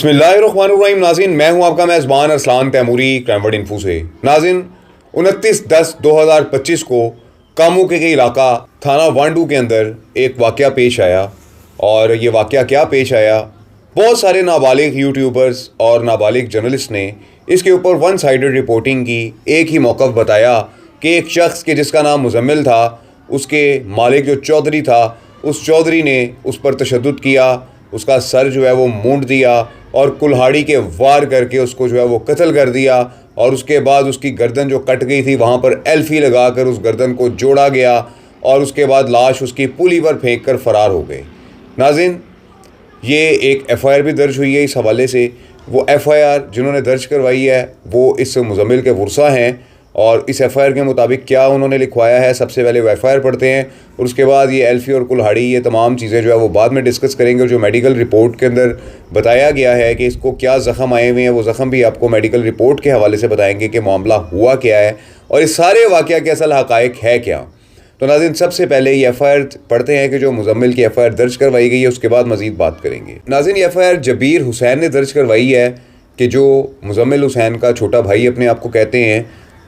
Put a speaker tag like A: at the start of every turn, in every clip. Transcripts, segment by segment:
A: बिस्मिल्लाहिर्रहमानिर्रहीम। नाज़रीन, मैं हूं आपका मेज़बान अरसलान तैमूरी क्राइम इन्फो से। नाज़रीन, 29/10/2025 को कामू के इलाका थाना वांडू के अंदर एक वाक़या पेश आया। और ये वाक़या क्या पेश आया, बहुत सारे नाबालिग यूट्यूबर्स और नाबालिग जर्नलिस्ट ने इसके ऊपर वन साइडेड रिपोर्टिंग की। एक ही मौक़िफ़ बताया कि एक शख्स के जिसका नाम मुज़म्मिल था, उसके मालिक जो चौधरी था, उस चौधरी ने उस पर तशद्दुद किया, उसका सर जो है वो मूंड दिया और कुल्हाड़ी के वार करके उसको जो है वो कत्ल कर दिया। और उसके बाद उसकी गर्दन जो कट गई थी वहाँ पर एल्फी लगाकर उस गर्दन को जोड़ा गया और उसके बाद लाश उसकी पुली पर फेंक कर फ़रार हो गए। नाज़रीन, ये एक FIR भी दर्ज हुई है इस हवाले से। वो FIR जिन्होंने दर्ज करवाई है वो इस मुज़म्मिल के वर्सा हैं। और इस FIR के मुताबिक क्या उन्होंने लिखवाया है, सबसे पहले वो FIR पढ़ते हैं और उसके बाद ये एल्फी और कुल्हाड़ी, ये तमाम चीज़ें जो है वो बाद में डिस्कस करेंगे। और जो मेडिकल रिपोर्ट के अंदर बताया गया है कि इसको क्या ज़ख़म आए हुए हैं, वो ज़ख़म भी आपको मेडिकल रिपोर्ट के हवाले से बताएंगे कि मामला हुआ क्या है और इस सारे वाक़या के असल हक़ाइक़ है क्या। तो नाज़रीन, सबसे पहले ये FIR पढ़ते हैं कि जो मुज़म्मिल की FIR दर्ज करवाई गई है, उसके बाद मज़ीद बात करेंगे। नाज़रीन, ये FIR जबीर हुसैन ने दर्ज करवाई है कि जो मुज़म्मिल हुसैन का छोटा भाई अपने आप को कहते हैं।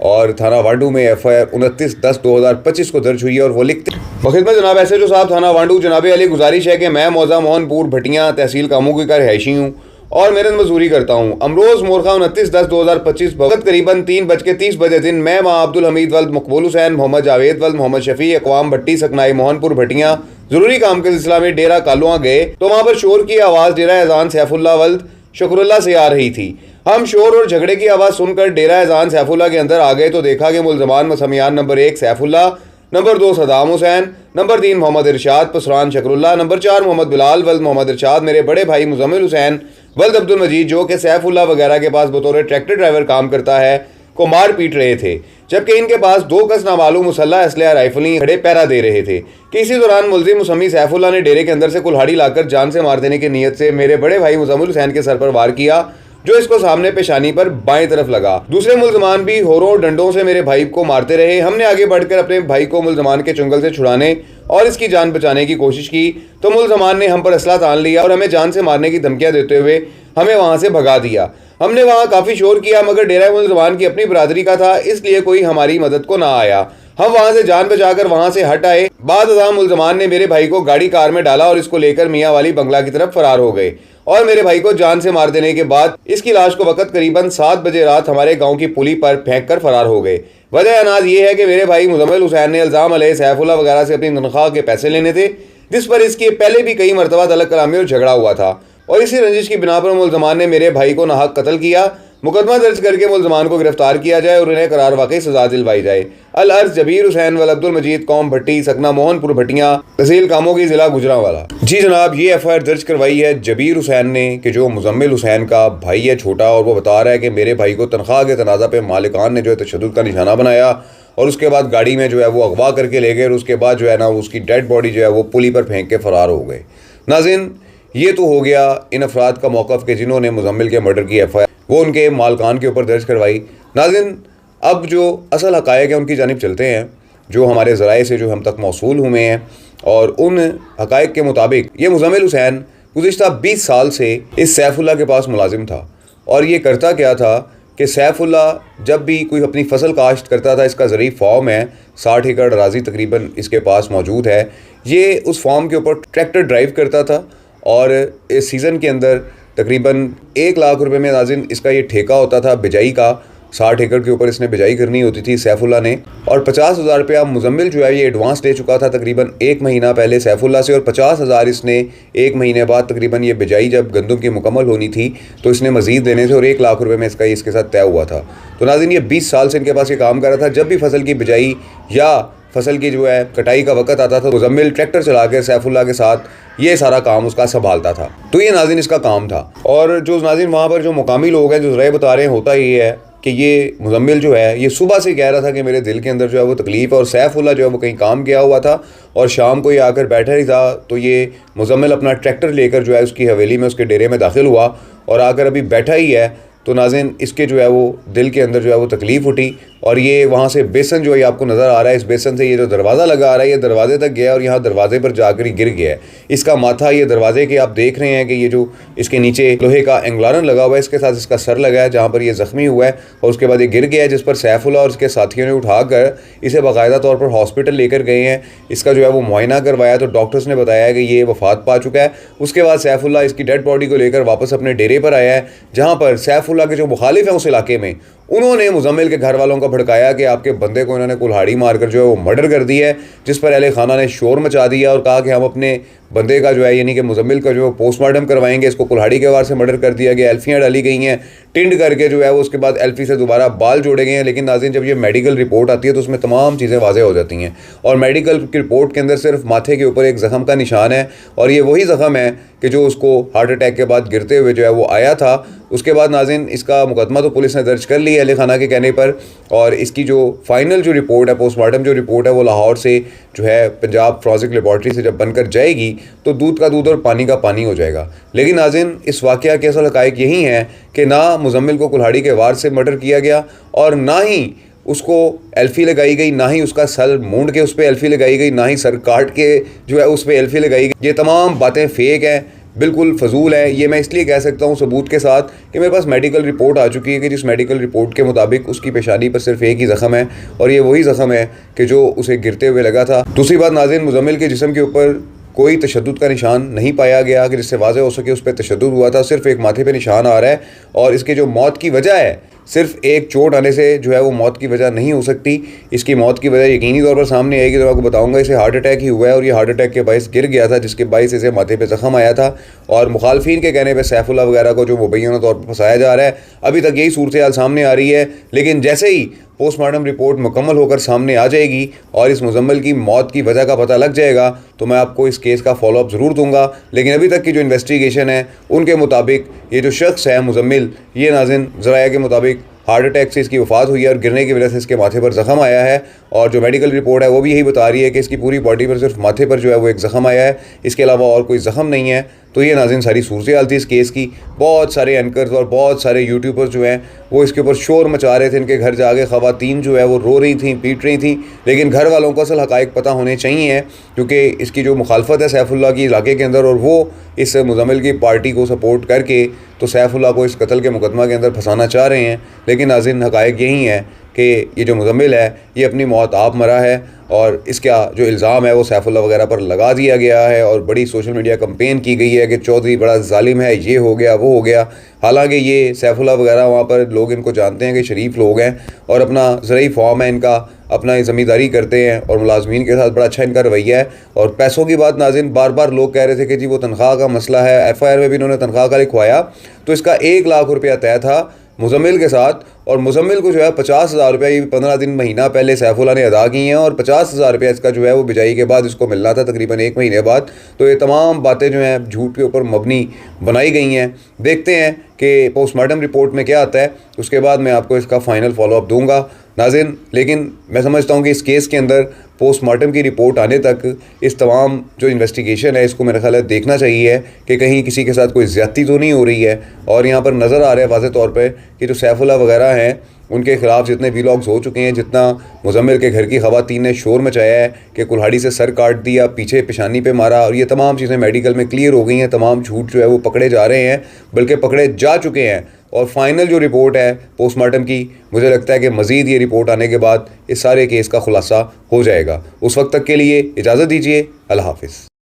A: और थाना वांडू में FIR 29/10/2025 को दर्ज हुई है। और वो लिखते हैं, बखिदमत जनाब SHO साहब थाना वांडू, जनाब अली गुजारिश है कि मैं मौजा मोहनपुर भटियाँ तहसील कामू की का रिहायशी हूँ और मेरठ मजदूरी करता हूँ। अमरोज़ मोरखा 29/10/2025 वक्त करीबन 3:30 बजे दिन मैं माँ अब्दुल हमीद वल्द मकबूल हुसैन, मोहम्मद जावेद वल्द मोहम्मद शफी, अकवाम भट्टी सकनाई मोहनपुर भटियाँ जरूरी काम के सिलसिला में डेरा कालुआ गए तो वहाँ पर शोर की आवाज़ डेरा एजान सैफुल्ला वल्द शुक्रल्ला से आ रही थी। हम शोर और झगड़े की आवाज़ सुनकर डेरा एजान सैफुल्ला के अंदर आ गए तो देखा कि मुलजमान मसमियान number 1 Saifullah, number 2 Saddam Hussain, number 3 Mohammad Irshad पसरान शकरुल्ला, नंबर 4 मोहम्मद बिलाल वल्द मोहम्मद इरशाद, मेरे बड़े भाई मुज़म्मिल हुसैन वल्द अब्दुल मजीद जो कि सैफुल्ला वगैरह के पास बतौर ट्रैक्टर ड्राइवर काम करता है, को मार पीट रहे थे। जबकि इनके पास 2 कस नामालूम मुसल्ला असलहा राइफली खड़े पैरा दे रहे थे कि इसी दौरान मुलजिम मुसम्मी सैफुल्ला ने डेरे के अंदर से कुल्हाड़ी लाकर जान से मार देने की नीयत से मेरे बड़े भाई मुज़म्मिल हुसैन के सर पर वार किया, जो इसको सामने पेशानी पर बाएं तरफ लगा। दूसरे मुलजमान भी होरों डंडों से मेरे भाई को मारते रहे। हमने आगे बढ़कर अपने भाई को मुलजमान के चुंगल से छुड़ाने और इसकी जान बचाने की कोशिश की तो मुलजमान ने हम पर असला तान लिया और हमें जान से मारने की धमकियां देते हुए हमें वहां से भगा दिया। हमने वहां काफ़ी शोर किया मगर डेरा मुलजमान की अपनी बरादरी का था, इसलिए कोई हमारी मदद को ना आया। हम वहां से जान बचाकर वहां से हट आए। बाद मुलजमान ने मेरे भाई को गाड़ी कार में डाला और इसको लेकर मियाँ वाली बंगला की तरफ फरार हो गए और मेरे भाई को जान से मार देने के बाद इसकी लाश को वक्त करीबन 7 बजे रात हमारे गांव की पुली पर फेंक कर फरार हो गए। वजह अनाज ये है कि मेरे भाई मुज़म्मिल हुसैन ने इल्ज़ाम अलैहि सैफुल्ला वगैरह से अपनी तनख्वाह के पैसे लेने थे, जिस पर इसके पहले भी कई मरतबा तलक कलामी और झगड़ा हुआ था और इसी रंजिश की बिना पर मुलजमान ने मेरे भाई को नाहक कत्ल किया। मुकदमा दर्ज करके मुलजमान को गिरफ्तार किया जाए और उन्हें करार वाकई सजा दिलवाई जाए। अल अर्ज जबीर हुसैन वल अब्दुल मजीद, कौम भट्टी सकना मोहनपुर भटियाँ तहसील कामों की ज़िला गुजरांवाला। जी जनाब, ये FIR दर्ज करवाई है जबीर हुसैन ने कि जो मुज़म्मिल हुसैन का भाई है छोटा, और वो बता रहा है कि मेरे भाई को तनख्वाह के तनाज़ा पे मालिकान ने जो है तशद्दुद का निशाना बनाया और उसके बाद गाड़ी में जो है वो अगवा करके ले गए और उसके बाद जो है ना उसकी डेड बॉडी जो है वो पुली पर फेंक के फ़रार हो गए। नाज़रीन, ये तो हो गया इन अफराद का मौक़िफ़ के जिन्होंने मुज़म्मिल के मर्डर की FIR वो उनके मालकान के ऊपर दर्ज करवाई। नाज़रीन, अब जो असल हक़ाइक़ हैं उनकी जानिब चलते हैं जो हमारे ज़राए से जो हम तक मौसूल हुए हैं। और उन हक़ाइक़ के मुताबिक ये मुज़म्मिल हुसैन गुज़िश्ता 20 साल से इस सैफुल्ला के पास मुलाजिम था। और ये करता क्या था कि सैफुल्ला जब भी कोई अपनी फसल काश्त करता था, इसका ज़रूरी फॉर्म है, 60 एकड़ अराज़ी तकरीबन इसके पास मौजूद है, ये उस फॉर्म के ऊपर ट्रैक्टर ड्राइव करता था और इस सीज़न के अंदर तकरीबन 1 लाख रुपए में नाज़रीन इसका ये ठेका होता था बिजाई का। 60 एकड़ के ऊपर इसने बिजाई करनी होती थी सैफुल्ला ने, और 50,000 रुपया मुज़म्मिल जो है ये एडवांस ले चुका था तकरीबन 1 महीना पहले सैफुल्ला से, और 50,000 इसने 1 महीने बाद तकरीबन ये बिजाई जब गंदम की मुकम्मल होनी थी तो इसने मज़ीद देने थे और 1 लाख रुपये में इसका इसके साथ तय हुआ था। तो नाज़रीन, ये 20 साल से इनके पास ये काम कर रहा था। जब भी फसल की बिजाई या फसल की जो है कटाई का वक्त आता था, मुज़म्मिल ट्रैक्टर चला कर सैफुल्ला के साथ ये सारा काम उसका संभालता था। तो ये नाज़रीन इसका काम था। और जो नाज़रीन वहाँ पर जो मुकामी लोग हैं जो ज़राए बता रहे हैं, होता ये है कि ये मुज़म्मिल जो है ये सुबह से कह रहा था कि मेरे दिल के अंदर जो है वो तकलीफ़ है, और सैफुल्ला जो है वो कहीं काम गया हुआ था और शाम को ये आकर बैठा ही था तो ये मुज़म्मिल अपना ट्रैक्टर लेकर जो है उसकी हवेली में उसके डेरे में दाखिल हुआ और आकर अभी बैठा ही है। तो नाज़रीन इसके जो है वो दिल के अंदर जो है वो तकलीफ़ उठी और ये वहाँ से बेसन जो है आपको नज़र आ रहा है, इस बेसन से ये जो दरवाज़ा लगा आ रहा है ये दरवाजे तक गया और यहाँ दरवाजे पर जाकर ही गिर गया है। इसका माथा ये दरवाजे के आप देख रहे हैं कि ये जो इसके नीचे लोहे का एंगलारन लगा हुआ है, इसके साथ इसका सर लगा है जहाँ पर ये ज़ख्मी हुआ है और उसके बाद ये गिर गया है, जिस पर सैफुल्लाह और उसके साथियों ने उठाकर इसे बाकायदा तौर पर हॉस्पिटल लेकर गए हैं। इसका जो है वो मुआयना करवाया तो डॉक्टर्स ने बताया है कि ये वफात पा चुका है। उसके बाद सैफुल्लाह इसकी डेड बॉडी को लेकर वापस अपने डेरे पर आया है, जहाँ पर सैफुल्लाह के जो मुखालिफ हैं उस इलाके में उन्होंने मुजम्मिल के घर वालों को भड़काया कि आपके बंदे को इन्होंने कुल्हाड़ी मारकर जो है वो मर्डर कर दिया है, जिस पर अहले खाना ने शोर मचा दिया और कहा कि हम अपने बंदे का जो है यानी कि मुजम्मिल का जो है पोस्टमार्टम करवाएंगे, इसको कुल्हाड़ी के वार से मर्डर कर दिया गया, एल्फियाँ डाली गई हैं, टिंड करके जो है वो उसके बाद एल्फी से दोबारा बाल जोड़े गए हैं। लेकिन नाज़रीन जब ये मेडिकल रिपोर्ट आती है तो उसमें तमाम चीज़ें वाज़ेह हो जाती हैं और मेडिकल की रिपोर्ट के अंदर सिर्फ माथे के ऊपर एक ज़ख़म का निशान है और ये वही ज़ख़म है कि जो उसको हार्ट अटैक के बाद गिरते हुए जो है वो आया था। उसके बाद नाज़रीन इसका मुकदमा तो पुलिस ने दर्ज कर लिया अहले खाना के कहने पर और इसकी जो फाइनल जो रिपोर्ट है, पोस्टमार्टम जो रिपोर्ट है वो लाहौर से जो है पंजाब फॉरेंसिक लेबॉर्ट्री से जब बनकर जाएगी तो दूध का दूध और पानी का पानी हो जाएगा। लेकिन नाज़रीन इस वाक़या के असल हक़ाइक़ यही हैं कि ना मुजम्मिल को कुल्हाड़ी के वार से मर्डर किया गया और ना ही उसको एल्फी लगाई गई, ना ही उसका सर मूंड के उस पर एल्फी लगाई गई, ना ही सर काट के जो है उस पर एल्फी लगाई गई। ये तमाम बातें फ़ेक हैं, बिल्कुल फजूल है। ये मैं इसलिए कह सकता हूँ सबूत के साथ कि मेरे पास मेडिकल रिपोर्ट आ चुकी है कि जिस मेडिकल रिपोर्ट के मुताबिक उसकी पेशानी पर सिर्फ एक ही ज़ख़म है और ये वही ज़ख़म है कि जो उसे गिरते हुए लगा था। दूसरी बात नाज़रीन, मुजम्मिल के जिस्म के ऊपर कोई तशद्दुद का निशान नहीं पाया गया कि जिससे वाज़ेह हो सके उस पर तशद्दुद हुआ था, सिर्फ एक माथे पे निशान आ रहा है और इसके जो मौत की वजह है सिर्फ एक चोट आने से जो है वो मौत की वजह नहीं हो सकती। इसकी मौत की वजह यकीनी तौर पर सामने आएगी तो मैं आपको बताऊंगा। इसे हार्ट अटैक ही हुआ है और ये हार्ट अटैक के बायस गिर गया था, जिसके बायस इसे माथे पे ज़ख़म आया था और मुखालफिन के कहने पे सैफुल्लाह वगैरह को जो मुबैना तौर पर फंसाया जा रहा है, अभी तक यही सूरत हाल सामने आ रही है। लेकिन जैसे ही पोस्टमार्टम रिपोर्ट मुकम्मल होकर सामने आ जाएगी और इस मुजम्मिल की मौत की वजह का पता लग जाएगा तो मैं आपको इस केस का फॉलोअप ज़रूर दूंगा। लेकिन अभी तक की जो इन्वेस्टिगेशन है उनके मुताबिक ये जो शख्स है मुजम्मिल, ये नाज़रीन ज़राया के मुताबिक हार्ट अटैक से इसकी वफ़ात हुई है और गिरने की वजह से इसके माथे पर ज़ख़म आया है और जो मेडिकल रिपोर्ट है वो भी यही बता रही है कि इसकी पूरी बॉडी पर सिर्फ माथे पर जो है वो एक ज़ख़म आया है, इसके अलावा और कोई ज़ख़म नहीं है। तो ये नाज़रीन सारी सूरत हाल थी इस केस की। बहुत सारे एंकर्स और बहुत सारे यूट्यूबर्स जो हैं वो इसके ऊपर शोर मचा रहे थे, इनके घर जाके ख़वातीन जो है वो रो रही थी, पीट रही थी। लेकिन घर वालों को असल हक़ाइक़ पता होने चाहिए क्योंकि इसकी जो मुखालफत है सैफुल्लाह की इलाके के अंदर और वो इस मुजम्मिल की पार्टी को सपोर्ट करके तो सैफुल्लाह को इस कत्ल के मुकदमा के अंदर फंसाना चाह रहे हैं। लेकिन नाज़रीन हक़ाइक़ यही है कि ये जो मुजम्मिल है ये अपनी मौत आप मरा है और इसका जो इल्ज़ाम है वो सैफुल्लाह वगैरह पर लगा दिया गया है और बड़ी सोशल मीडिया कंपेन की गई है कि चौधरी बड़ा जालिम है, ये हो गया वो हो गया। हालांकि ये सैफुल्लाह वगैरह वहाँ पर लोग इनको जानते हैं कि शरीफ लोग हैं और अपना ज़रूरी फॉर्म है इनका, अपना ज़मींदारी करते हैं और मुलाजमीन के साथ बड़ा अच्छा इनका रवैया है। और पैसों की बात नाज़रीन, बार बार लोग कह रहे थे कि जी वो तनख्वाह का मसला है, FIR में भी इन्होंने तनख्वाह का लिखवाया तो इसका 1 लाख रुपया तय था मुजम्मिल के साथ और मुजम्मिल को जो है 50,000 रुपया ये 15 दिन महीना पहले सैफुल्लाह ने अदा किए हैं और 50,000 रुपया इसका जो है वो बिजाई के बाद इसको मिलना था तकरीबन 1 महीने बाद। तो ये तमाम बातें जो हैं झूठ के ऊपर मबनी बनाई गई हैं। देखते हैं कि पोस्टमार्टम रिपोर्ट में क्या आता है, उसके बाद मैं आपको इसका फ़ाइनल फॉलोअप दूंगा नाज़रीन। लेकिन मैं समझता हूँ कि इस केस के अंदर पोस्टमार्टम की रिपोर्ट आने तक इस तमाम जो इन्वेस्टिगेशन है इसको मेरा ख्याल है देखना चाहिए कि कहीं किसी के साथ कोई ज़्यादती तो नहीं हो रही है। और यहाँ पर नज़र आ रहा है वाज़े तौर पर कि जो सैफुल्लाह वगैरह हैं उनके ख़िलाफ़ जितने वीलॉग्स हो चुके हैं, जितना मुजम्मिल के घर की ख़वातीन ने शोर मचाया है कि कुल्हाड़ी से सर काट दिया, पीछे पेशानी पे मारा और ये तमाम चीज़ें मेडिकल में क्लियर हो गई हैं। तमाम झूठ जो है वो पकड़े जा रहे हैं, बल्कि पकड़े जा चुके हैं। और फाइनल जो रिपोर्ट है पोस्टमार्टम की, मुझे लगता है कि मज़ीद ये रिपोर्ट आने के बाद इस सारे केस का खुलासा हो जाएगा। उस वक्त तक के लिए इजाज़त दीजिए। अल्लाह हाफ़िज़।